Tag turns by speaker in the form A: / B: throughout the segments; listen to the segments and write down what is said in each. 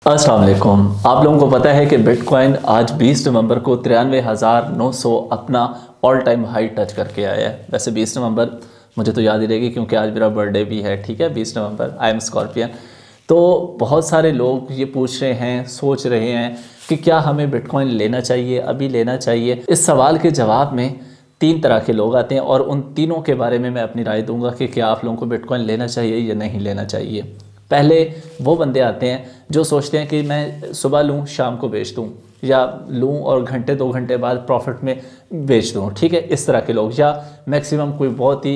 A: अस्सलाम वालेकुम। आप लोगों को पता है कि बिटकॉइन आज 20 नवंबर को 93,900 अपना ऑल टाइम हाई टच करके आया है। वैसे 20 नवंबर मुझे तो याद ही रहेगी क्योंकि आज मेरा बर्थडे भी है। ठीक है, 20 नवंबर, आई एम स्कॉर्पियन। तो बहुत सारे लोग ये पूछ रहे हैं, सोच रहे हैं कि क्या हमें बिटकॉइन लेना चाहिए, अभी लेना चाहिए। इस सवाल के जवाब में तीन तरह के लोग आते हैं और उन तीनों के बारे में मैं अपनी राय दूंगा कि क्या आप लोगों को बिटकॉइन लेना चाहिए या नहीं लेना चाहिए। पहले वो बंदे आते हैं जो सोचते हैं कि मैं सुबह लूँ शाम को बेच दूँ, या लूँ और घंटे 2 घंटे बाद प्रॉफिट में बेच दूँ। ठीक है, इस तरह के लोग। या मैक्सिमम कोई बहुत ही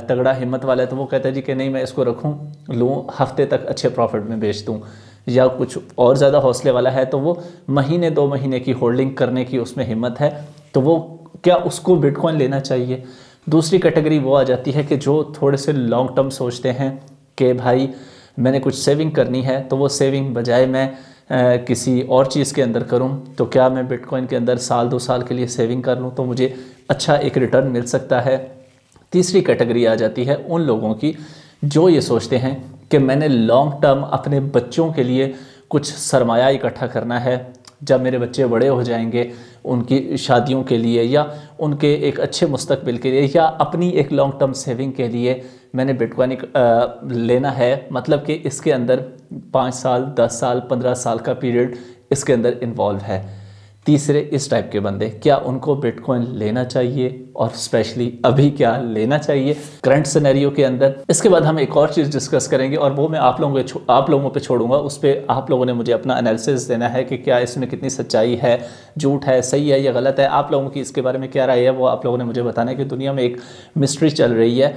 A: तगड़ा हिम्मत वाला है तो वो कहता है जी कि नहीं, मैं इसको रखूँ, लूँ, हफ्ते तक अच्छे प्रॉफिट में बेच दूँ। या कुछ और ज़्यादा हौसले वाला है तो वो महीने 2 महीने की होल्डिंग करने की उसमें हिम्मत है, तो वो क्या उसको बिटकॉइन लेना चाहिए। दूसरी कैटेगरी वो आ जाती है कि जो थोड़े से लॉन्ग टर्म सोचते हैं कि भाई मैंने कुछ सेविंग करनी है, तो वो सेविंग बजाय मैं किसी और चीज़ के अंदर करूं, तो क्या मैं बिटकॉइन के अंदर साल 2 साल के लिए सेविंग कर लूं तो मुझे अच्छा एक रिटर्न मिल सकता है। तीसरी कैटेगरी आ जाती है उन लोगों की जो ये सोचते हैं कि मैंने लॉन्ग टर्म अपने बच्चों के लिए कुछ सरमाया इकट्ठा करना है, जब मेरे बच्चे बड़े हो जाएंगे उनकी शादियों के लिए, या उनके एक अच्छे मुस्तकबिल के लिए, या अपनी एक लॉन्ग टर्म सेविंग के लिए मैंने बिटकॉइन लेना है। मतलब कि इसके अंदर 5 साल, 10 साल, 15 साल का पीरियड इसके अंदर इन्वॉल्व है। तीसरे इस टाइप के बंदे, क्या उनको बिटकॉइन लेना चाहिए और स्पेशली अभी क्या लेना चाहिए करंट सिनेरियो के अंदर। इसके बाद हम एक और चीज़ डिस्कस करेंगे और वो मैं आप लोगों पे छोड़ूंगा। उस पर आप लोगों ने मुझे अपना एनालिसिस देना है कि क्या इसमें कितनी सच्चाई है, झूठ है, सही है या गलत है। आप लोगों की इसके बारे में क्या राय है वो आप लोगों ने मुझे बताना है कि दुनिया में एक मिस्ट्री चल रही है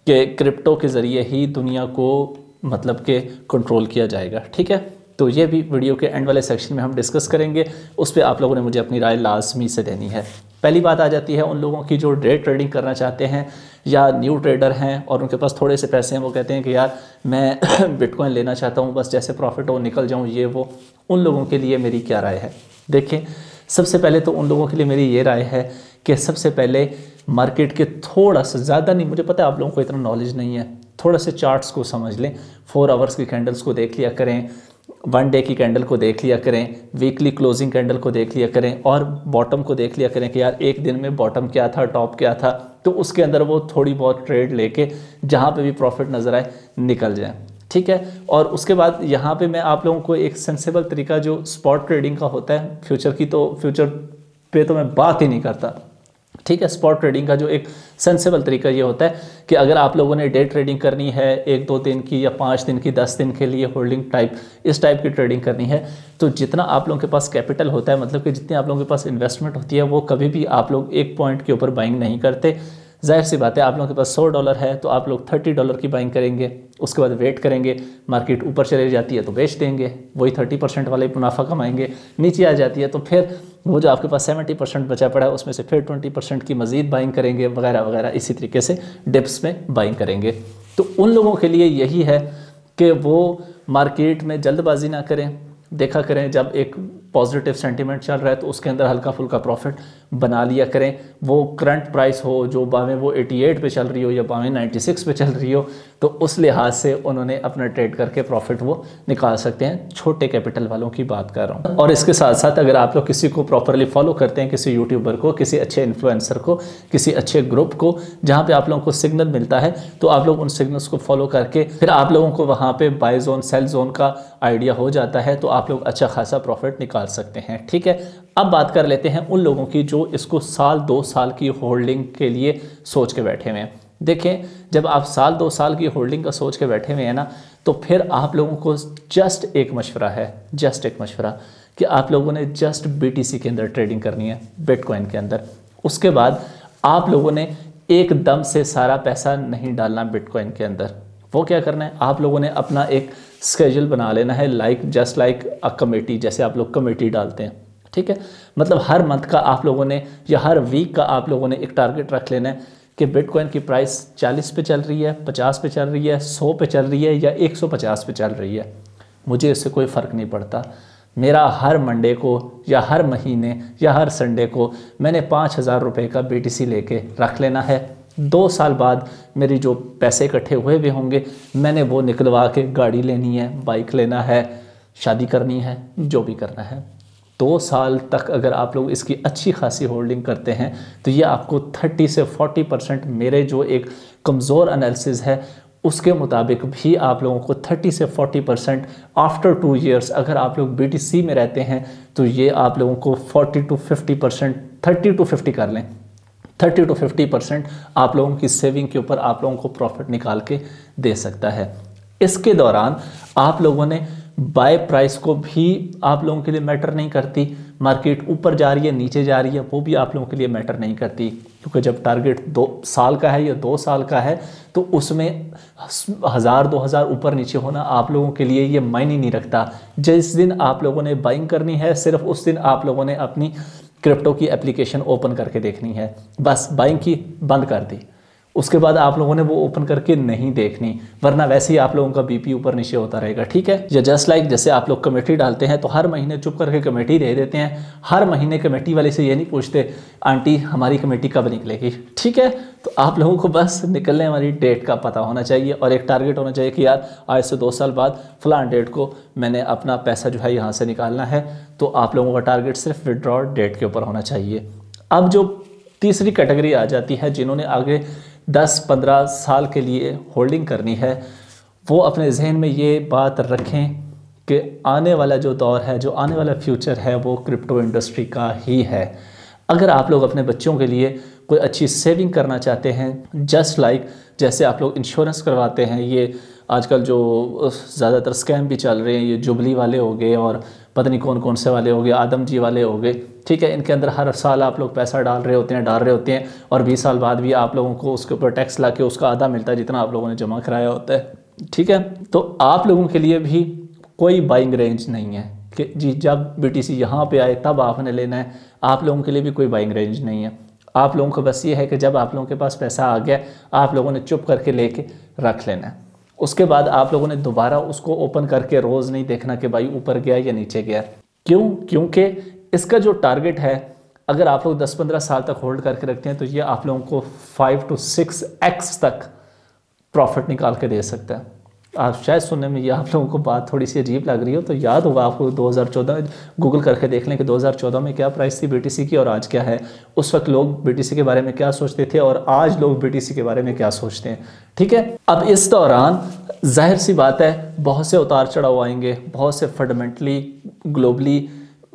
A: कि क्रिप्टो के ज़रिए ही दुनिया को मतलब कि कंट्रोल किया जाएगा। ठीक है, तो ये भी वीडियो के एंड वाले सेक्शन में हम डिस्कस करेंगे। उस पर आप लोगों ने मुझे अपनी राय लाजमी से देनी है। पहली बात आ जाती है उन लोगों की जो डे ट्रेडिंग करना चाहते हैं या न्यू ट्रेडर हैं और उनके पास थोड़े से पैसे हैं। वो कहते हैं कि यार मैं बिटकॉइन लेना चाहता हूँ, बस जैसे प्रॉफिट हो निकल जाऊँ, ये वो। उन लोगों के लिए मेरी क्या राय है। देखिए, सबसे पहले तो उन लोगों के लिए मेरी ये राय है कि सबसे पहले मार्केट के थोड़ा सा, ज़्यादा नहीं, मुझे पता है आप लोगों को इतना नॉलेज नहीं है, थोड़ा से चार्ट्स को समझ लें। 4 आवर्स की कैंडल्स को देख लिया करें, 1 डे की कैंडल को देख लिया करें, वीकली क्लोजिंग कैंडल को देख लिया करें, और बॉटम को देख लिया करें कि यार एक दिन में बॉटम क्या था, टॉप क्या था। तो उसके अंदर वो थोड़ी बहुत ट्रेड लेके जहाँ पे भी प्रॉफिट नज़र आए निकल जाए। ठीक है, और उसके बाद यहाँ पे मैं आप लोगों को एक सेंसेबल तरीका जो स्पॉट ट्रेडिंग का होता है, फ्यूचर की तो फ्यूचर पे तो मैं बात ही नहीं करता। ठीक है, स्पॉट ट्रेडिंग का जो एक सेंसेबल तरीका ये होता है कि अगर आप लोगों ने डे ट्रेडिंग करनी है 1-2 दिन की या 5 दिन की, 10 दिन के लिए होल्डिंग टाइप, इस टाइप की ट्रेडिंग करनी है, तो जितना आप लोगों के पास कैपिटल होता है, मतलब कि जितनी आप लोगों के पास इन्वेस्टमेंट होती है, वो कभी भी आप लोग एक पॉइंट के ऊपर बाइंग नहीं करते। जाहिर सी बात है, आप लोगों के पास $100 है तो आप लोग $30 की बाइंग करेंगे, उसके बाद वेट करेंगे, मार्केट ऊपर चली जाती है तो बेच देंगे, वही 30% वाले मुनाफा कमाएंगे। नीचे आ जाती है तो फिर वो जो आपके पास 70% बचा पड़ा है उसमें से फिर 20% की मज़ीद बाइंग करेंगे, वगैरह वगैरह। इसी तरीके से डिप्स में बाइंग करेंगे। तो उन लोगों के लिए यही है कि वो मार्केट में जल्दबाजी ना करें, देखा करें जब एक पॉजिटिव सेंटीमेंट चल रहा है तो उसके अंदर हल्का फुल्का प्रॉफिट बना लिया करें। वो करंट प्राइस हो जो बावें वो 88 पे चल रही हो या बावें 96 पे चल रही हो, तो उस लिहाज से उन्होंने अपना ट्रेड करके प्रॉफिट वो निकाल सकते हैं। छोटे कैपिटल वालों की बात कर रहा हूँ। और इसके साथ साथ अगर आप लोग किसी को प्रॉपरली फॉलो करते हैं, किसी यूट्यूबर को, किसी अच्छे इन्फ्लुएंसर को, किसी अच्छे ग्रुप को जहाँ पे आप लोगों को सिग्नल मिलता है, तो आप लोग उन सिग्नल्स को फॉलो करके फिर आप लोगों को वहाँ पे बाय जोन सेल जोन का आइडिया हो जाता है, तो आप लोग अच्छा खासा प्रॉफिट निकाल सकते हैं। ठीक है, अब बात कर लेते हैं उन लोगों की जो इसको साल 2 साल की होल्डिंग के लिए सोच के बैठे हुए हैं। देखें, जब आप साल 2 साल की होल्डिंग का सोच के बैठे हुए हैं ना, तो फिर आप लोगों को जस्ट एक मशवरा कि आप लोगों ने जस्ट BTC के अंदर ट्रेडिंग करनी है, बिटकॉइन के अंदर। उसके बाद आप लोगों ने एकदम से सारा पैसा नहीं डालना बिटकॉइन के अंदर। वो क्या करना है, आप लोगों ने अपना एक स्केड्यूल बना लेना है, जस्ट लाइक अ कमेटी, जैसे आप लोग कमेटी डालते हैं। ठीक है, मतलब हर मंथ का आप लोगों ने या हर वीक का आप लोगों ने एक टारगेट रख लेना है कि बिटकॉइन की प्राइस 40 पे चल रही है, 50 पे चल रही है, 100 पे चल रही है या 150 पे चल रही है। मुझे इससे कोई फ़र्क नहीं पड़ता। मेरा हर मंडे को या हर महीने या हर संडे को मैंने 5,000 रुपये का BTC लेके रख लेना है। 2 साल बाद मेरी जो पैसे इकट्ठे हुए भी होंगे, मैंने वो निकलवा के गाड़ी लेनी है, बाइक लेना है, शादी करनी है, जो भी करना है। 2 साल तक अगर आप लोग इसकी अच्छी खासी होल्डिंग करते हैं तो ये आपको 30 से 40%, मेरे जो एक कमज़ोर एनालिसिस है उसके मुताबिक भी आप लोगों को 30 से 40% आफ्टर 2 ईयर्स, अगर आप लोग BTC में रहते हैं तो ये आप लोगों को 40 to 50%, 30 to 50 कर लें, 30 to 50% आप लोगों की सेविंग के ऊपर आप लोगों को प्रॉफिट निकाल के दे सकता है। इसके दौरान आप लोगों ने बाय प्राइस को भी आप लोगों के लिए मैटर नहीं करती, मार्केट ऊपर जा रही है नीचे जा रही है वो भी आप लोगों के लिए मैटर नहीं करती, क्योंकि जब टारगेट 2 साल का है या 2 साल का है तो उसमें 1000-2000 ऊपर नीचे होना आप लोगों के लिए ये मायने नहीं रखता। जिस दिन आप लोगों ने बाइंग करनी है सिर्फ उस दिन आप लोगों ने अपनी क्रिप्टो की एप्लीकेशन ओपन करके देखनी है, बस बाइंग की बंद कर दी, उसके बाद आप लोगों ने वो ओपन करके नहीं देखनी, वरना वैसे ही आप लोगों का बीपी ऊपर नीचे होता रहेगा। ठीक है, या जस्ट लाइक जैसे आप लोग कमेटी डालते हैं तो हर महीने चुप करके कमेटी दे देते हैं, हर महीने कमेटी वाले से ये नहीं पूछते आंटी हमारी कमेटी कब निकलेगी। ठीक है, तो आप लोगों को बस निकलने वाली डेट का पता होना चाहिए और एक टारगेट होना चाहिए कि यार आज से 2 साल बाद फलां डेट को मैंने अपना पैसा जो है यहाँ से निकालना है, तो आप लोगों का टारगेट सिर्फ विड्रॉ डेट के ऊपर होना चाहिए। अब जो तीसरी कैटेगरी आ जाती है जिन्होंने आगे 10-15 साल के लिए होल्डिंग करनी है, वो अपने जहन में ये बात रखें कि आने वाला जो दौर है, जो आने वाला फ्यूचर है वो क्रिप्टो इंडस्ट्री का ही है। अगर आप लोग अपने बच्चों के लिए कोई अच्छी सेविंग करना चाहते हैं, जस्ट लाइक जैसे आप लोग इंश्योरेंस करवाते हैं, ये आजकल जो ज़्यादातर स्कैम भी चल रहे हैं, ये जुबली वाले हो गए और पता नहीं कौन कौन से वाले हो गए, आदम जी वाले हो गए। ठीक है, इनके अंदर हर साल आप लोग पैसा डाल रहे होते हैं और 20 साल बाद भी आप लोगों को उसके ऊपर टैक्स ला के उसका आधा मिलता है जितना आप लोगों ने जमा कराया होता है। ठीक है, तो आप लोगों के लिए भी कोई बाइंग रेंज नहीं है कि जी जब BTC यहाँ पे आए तब आपने लेना है, आप लोगों के लिए भी कोई बाइंग रेंज नहीं है। आप लोगों को बस ये है कि जब आप लोगों के पास पैसा आ गया आप लोगों ने चुप करके लेके रख लेना है, उसके बाद आप लोगों ने दोबारा उसको ओपन करके रोज़ नहीं देखना कि भाई ऊपर गया या नीचे गया। क्यों? क्योंकि इसका जो टारगेट है अगर आप लोग 10-15 साल तक होल्ड करके रखते हैं तो ये आप लोगों को 5 to 6x तक प्रॉफिट निकाल के दे सकता है। आप शायद सुनने में ये आप लोगों को बात थोड़ी सी अजीब लग रही हो, तो याद होगा आपको 2014 गूगल करके देख लें कि 2014 में क्या प्राइस थी BTC की और आज क्या है। उस वक्त लोग BTC के बारे में क्या सोचते थे और आज लोग BTC के बारे में क्या सोचते हैं। ठीक है, अब इस दौरान जाहिर सी बात है बहुत से उतार चढ़ाव आएंगे, बहुत से फंडामेंटली ग्लोबली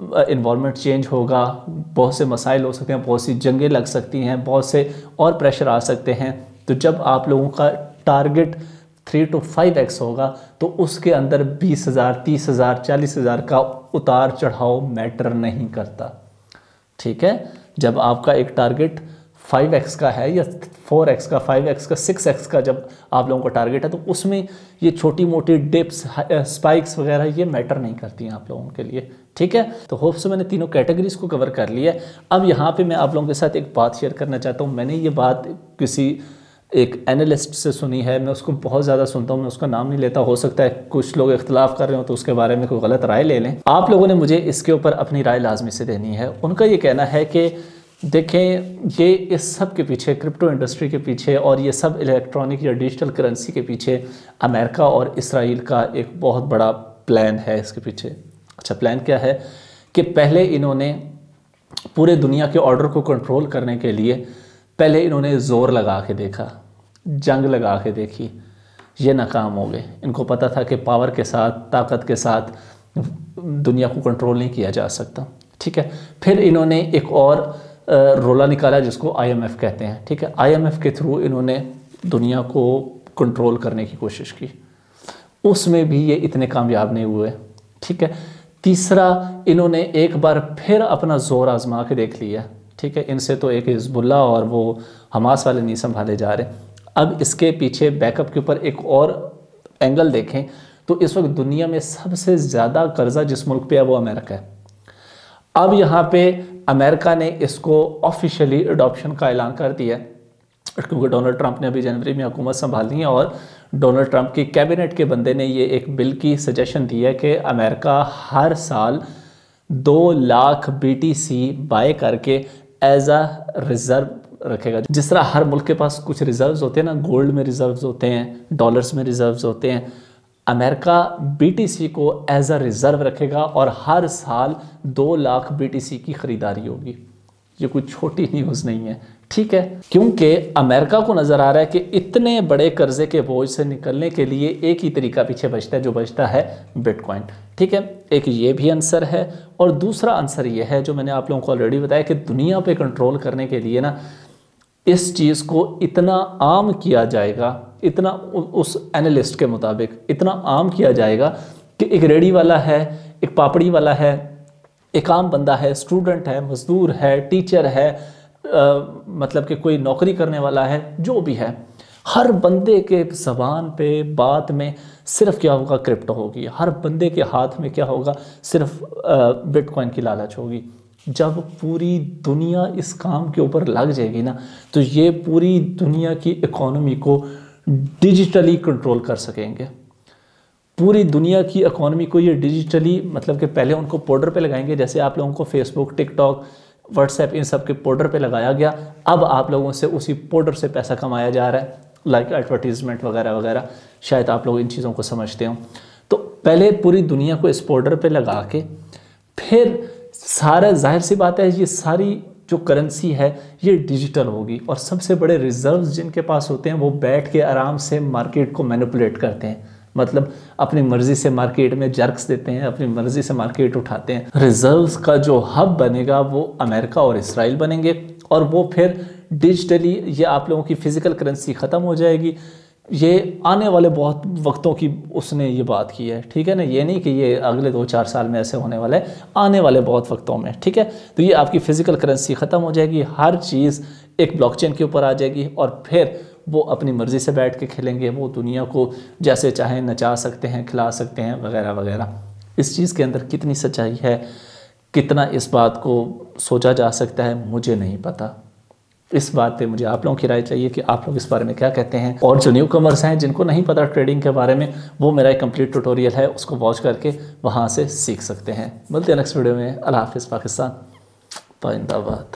A: इन्वायरमेंट चेंज होगा, बहुत से मसाइल हो सकते हैं, बहुत सी जंगें लग सकती हैं, बहुत से और प्रेशर आ सकते हैं। तो जब आप लोगों का टारगेट 3 to 5x होगा तो उसके अंदर 20,000, 30,000, 40,000 का उतार चढ़ाव मैटर नहीं करता। ठीक है, जब आपका एक टारगेट 5x का है या 4x का, 5x का, 6x का जब आप लोगों का टारगेट है तो उसमें ये छोटी मोटी डिप्स, स्पाइक्स वगैरह ये मैटर नहीं करती हैं आप लोगों के लिए। ठीक है, तो होप से मैंने तीनों कैटेगरीज को कवर कर लिया है। अब यहाँ पे मैं आप लोगों के साथ एक बात शेयर करना चाहता हूँ। मैंने ये बात किसी एक एनालिस्ट से सुनी है, मैं उसको बहुत ज़्यादा सुनता हूँ, मैं उसका नाम नहीं लेता, हो सकता है कुछ लोग इख्तलाफ कर रहे हो तो उसके बारे में कोई गलत राय ले लें। आप लोगों ने मुझे इसके ऊपर अपनी राय लाजमी से देनी है। उनका ये कहना है कि देखें, ये इस सब के पीछे, क्रिप्टो इंडस्ट्री के पीछे और ये सब इलेक्ट्रॉनिक या डिजिटल करेंसी के पीछे अमेरिका और इसराइल का एक बहुत बड़ा प्लान है इसके पीछे। अच्छा, प्लान क्या है कि पहले इन्होंने पूरे दुनिया के ऑर्डर को कंट्रोल करने के लिए पहले इन्होंने ज़ोर लगा के देखा, जंग लगा के देखी, ये नाकाम हो गए। इनको पता था कि पावर के साथ, ताकत के साथ दुनिया को कंट्रोल नहीं किया जा सकता। ठीक है, फिर इन्होंने एक और रोला निकाला जिसको IMF कहते हैं। ठीक है, IMF के थ्रू इन्होंने दुनिया को कंट्रोल करने की कोशिश की, उसमें भी ये इतने कामयाब नहीं हुए। ठीक है, तीसरा इन्होंने एक बार फिर अपना जोर आजमा के देख लिया। ठीक है, इनसे तो एक हिजबुल्ला और वो हमास वाले नहीं संभाले जा रहे। अब इसके पीछे बैकअप के ऊपर एक और एंगल देखें तो इस वक्त दुनिया में सबसे ज़्यादा कर्जा जिस मुल्क पे है वो अमेरिका है। अब यहाँ पे अमेरिका ने इसको ऑफिशियली अडॉप्शन का ऐलान कर दिया है, क्योंकि डोनाल्ड ट्रंप ने अभी जनवरी में हुकूमत संभालनी है और डोनाल्ड ट्रंप की कैबिनेट के बंदे ने ये एक बिल की सजेशन दी है कि अमेरिका हर साल 2 लाख BTC बाय करके एज अ रिज़र्व रखेगा। जिस तरह हर मुल्क के पास कुछ रिज़र्व्स होते हैं ना, गोल्ड में रिज़र्व्स होते हैं, डॉलर्स में रिज़र्व्स होते हैं, अमेरिका BTC को एज अ रिज़र्व रखेगा और हर साल 2 लाख BTC की ख़रीदारी होगी। ये कोई छोटी न्यूज़ नहीं है, ठीक है, क्योंकि अमेरिका को नज़र आ रहा है कि इतने बड़े कर्जे के बोझ से निकलने के लिए एक ही तरीका पीछे बचता है, जो बचता है बिटकॉइन, ठीक है। एक ये भी आंसर है और दूसरा आंसर ये है जो मैंने आप लोगों को ऑलरेडी बताया कि दुनिया पे कंट्रोल करने के लिए ना इस चीज़ को इतना आम किया जाएगा, इतना उस एनालिस्ट के मुताबिक इतना आम किया जाएगा कि एक रेडी वाला है, एक पापड़ी वाला है, एक आम बंदा है, स्टूडेंट है, मजदूर है, टीचर है, मतलब कि कोई नौकरी करने वाला है, जो भी है, हर बंदे के ज़बान पे बात में सिर्फ क्या होगा, क्रिप्टो होगी। हर बंदे के हाथ में क्या होगा, सिर्फ बिटकॉइन की लालच होगी। जब पूरी दुनिया इस काम के ऊपर लग जाएगी ना, तो ये पूरी दुनिया की इकोनॉमी को डिजिटली कंट्रोल कर सकेंगे। पूरी दुनिया की इकोनॉमी को ये डिजिटली, मतलब कि पहले उनको पाउडर पे लगाएंगे, जैसे आप लोगों को फेसबुक, टिकटॉक, व्हाट्सएप इन सब के पाउडर पे लगाया गया। अब आप लोगों से उसी पाउडर से पैसा कमाया जा रहा है, लाइक एडवर्टीजमेंट वगैरह वगैरह। शायद आप लोग इन चीज़ों को समझते हो। तो पहले पूरी दुनिया को इस पाउडर पे लगा के फिर सारा, जाहिर सी बात है, ये सारी जो करेंसी है ये डिजिटल होगी और सबसे बड़े रिजर्व्स जिनके पास होते हैं वो बैठ के आराम से मार्केट को मैनिपुलेट करते हैं, मतलब अपनी मर्जी से मार्केट में जर्क्स देते हैं, अपनी मर्जी से मार्केट उठाते हैं। रिजर्व्स का जो हब बनेगा वो अमेरिका और इसराइल बनेंगे और वो फिर डिजिटली, ये आप लोगों की फिजिकल करेंसी ख़त्म हो जाएगी। ये आने वाले बहुत वक्तों की उसने ये बात की है, ठीक है ना, ये नहीं कि ये अगले 2-4 साल में ऐसे होने वाला है, आने वाले बहुत वक्तों में, ठीक है। तो ये आपकी फ़िज़िकल करेंसी ख़त्म हो जाएगी, हर चीज़ एक ब्लॉकचेन के ऊपर आ जाएगी और फिर वो अपनी मर्ज़ी से बैठ के खेलेंगे, वो दुनिया को जैसे चाहें नचा सकते हैं, खिला सकते हैं, वगैरह वगैरह। इस चीज़ के अंदर कितनी सच्चाई है, कितना इस बात को सोचा जा सकता है, मुझे नहीं पता। इस बात पे मुझे आप लोगों की राय चाहिए कि आप लोग इस बारे में क्या कहते हैं। और जो न्यू कमर्स हैं, जिनको नहीं पता ट्रेडिंग के बारे में, वो मेरा एक कंप्लीट ट्यूटोरियल है, उसको वॉच करके वहाँ से सीख सकते हैं। मिलते हैं नेक्स्ट वीडियो में। अल्लाह हाफ़िज़। पाकिस्तान जिंदाबाद।